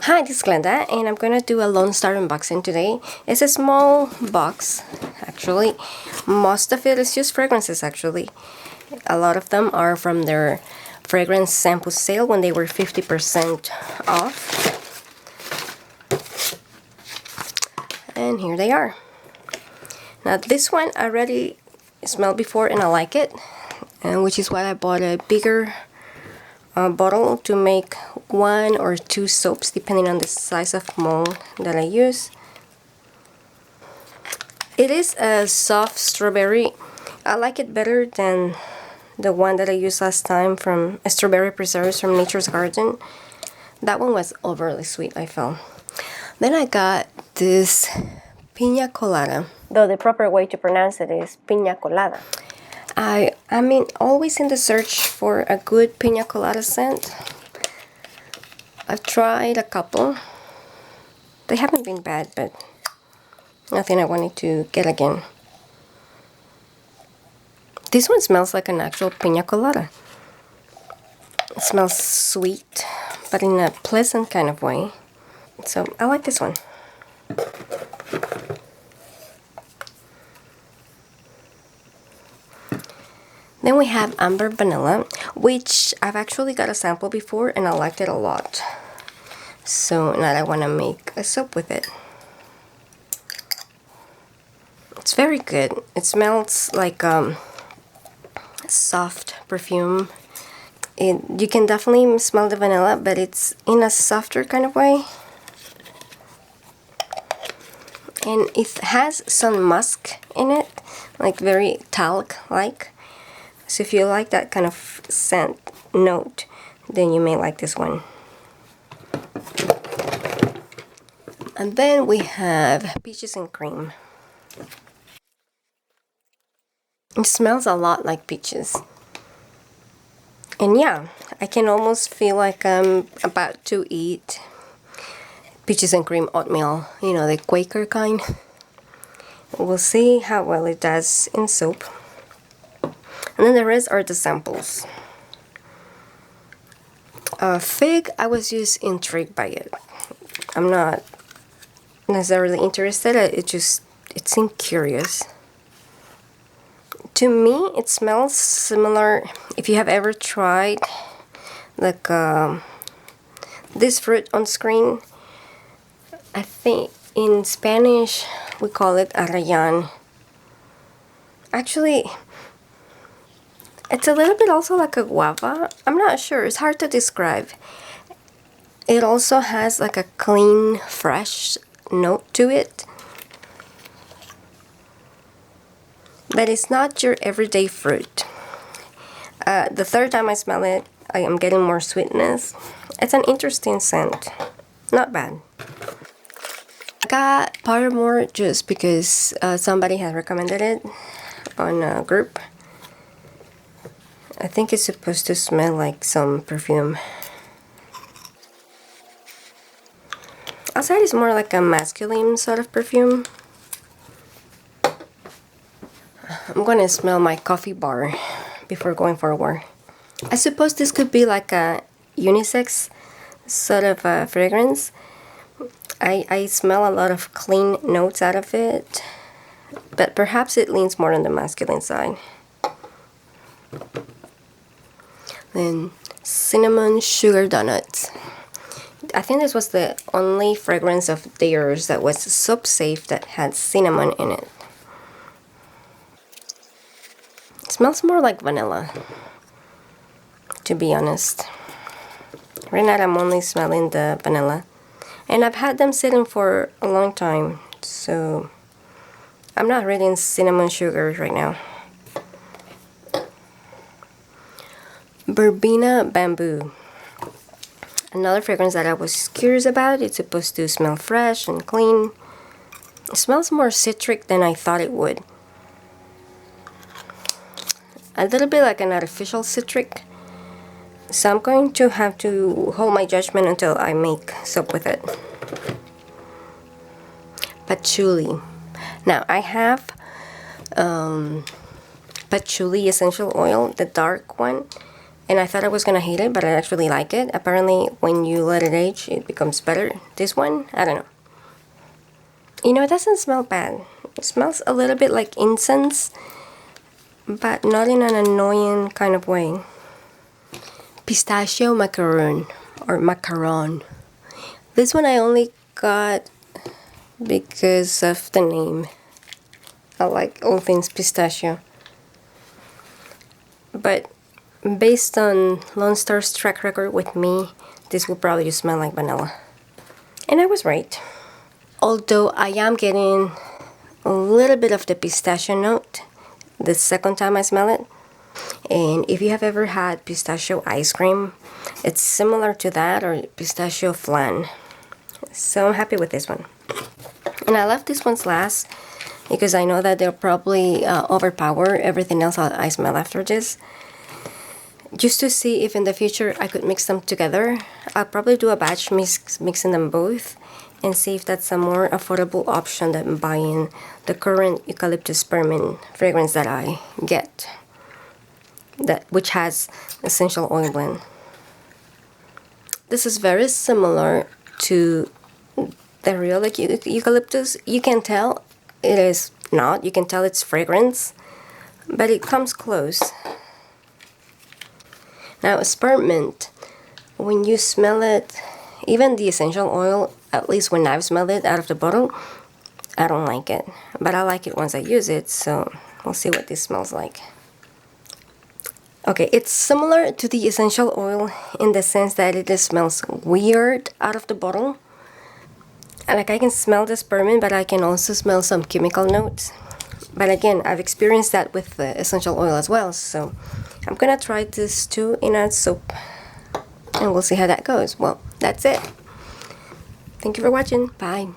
Hi, this is Glenda, and I'm gonna do a Lone Star unboxing today. It's a small box, actually. Most of it is just fragrances, actually. A lot of them are from their fragrance sample sale when they were 50% off. And here they are. Now this one I already smelled before and I like it, and which is why I bought a bigger bottle to make 1 or 2 soaps depending on the size of mold that I use. It is a soft strawberry. I like it better than the one that I used last time from Strawberry Preserves from Nature's Garden. That one was overly sweet, I felt. Then I got this Piña Colada, though the proper way to pronounce it is Piña Colada. I mean, always in the search for a good Piña Colada scent. I've tried a couple. They haven't been bad, but nothing I wanted to get again. This one smells like an actual Piña Colada. It smells sweet, but in a pleasant kind of way. So I like this one. Then we have Amber Vanilla, which I've actually got a sample before and I liked it a lot. So now I want to make a soap with it. It's very good. It smells like soft perfume. You can definitely smell the vanilla, but it's in a softer kind of way. And it has some musk in it, like very talc-like. So if you like that kind of scent note, then you may like this one. And then we have Peaches and Cream. It smells a lot like peaches. And yeah, I can almost feel like I'm about to eat peaches and cream oatmeal, you know, the Quaker kind. We'll see how well it does in soap. And then the rest are the samples. Fig, I was just intrigued by it. I'm not necessarily interested. It seemed curious. To me, it smells similar. If you have ever tried like this fruit on screen, I think in Spanish we call it arrayán. Actually, it's a little bit also like a guava. I'm not sure. It's hard to describe. It also has like a clean, fresh note to it. But it's not your everyday fruit. The third time I smell it, I am getting more sweetness. It's an interesting scent. Not bad. I got Paramore just because somebody has recommended it on a group. I think it's supposed to smell like some perfume. Outside is more like a masculine sort of perfume. I'm gonna smell my coffee bar before going forward. I suppose this could be like a unisex sort of fragrance. I smell a lot of clean notes out of it, but perhaps it leans more on the masculine side. Then Cinnamon Sugar Donuts. I think this was the only fragrance of theirs that was soap safe that had cinnamon in it. It smells more like vanilla, to be honest. Right now I'm only smelling the vanilla. And I've had them sitting for a long time, so I'm not really in cinnamon sugars right now. Verbena Bamboo. Another fragrance that I was curious about. It's supposed to smell fresh and clean. It smells more citric than I thought it would. A little bit like an artificial citric. So I'm going to have to hold my judgment until I make soap with it. Patchouli. Now I have patchouli essential oil, the dark one. And I thought I was gonna hate it, but I actually like it. Apparently, when you let it age, it becomes better. This one, I don't know. You know, it doesn't smell bad. It smells a little bit like incense, but not in an annoying kind of way. Pistachio macaron, or macaron. This one I only got because of the name. I like all things pistachio. But based on Lone Star's track record with me, this will probably just smell like vanilla. And I was right. Although I am getting a little bit of the pistachio note the second time I smell it. And if you have ever had pistachio ice cream, it's similar to that, or pistachio flan. So I'm happy with this one. And I left these ones last because I know that they'll probably overpower everything else I smell after this. Just to see if in the future I could mix them together. I'll probably do a batch mixing them both and see if that's a more affordable option than buying the current eucalyptus spearmint fragrance that I get, which has essential oil blend. This is very similar to the real eucalyptus. You can tell it is not. You can tell it's fragrance, but it comes close. Now, spearmint, when you smell it, even the essential oil, at least when I've smelled it out of the bottle, I don't like it. But I like it once I use it, so we'll see what this smells like. Okay, it's similar to the essential oil in the sense that it just smells weird out of the bottle. Like, I can smell the spearmint, but I can also smell some chemical notes. But again, I've experienced that with the essential oil as well, so I'm gonna try this too in a soap, and we'll see how that goes. Well, that's it. Thank you for watching. Bye.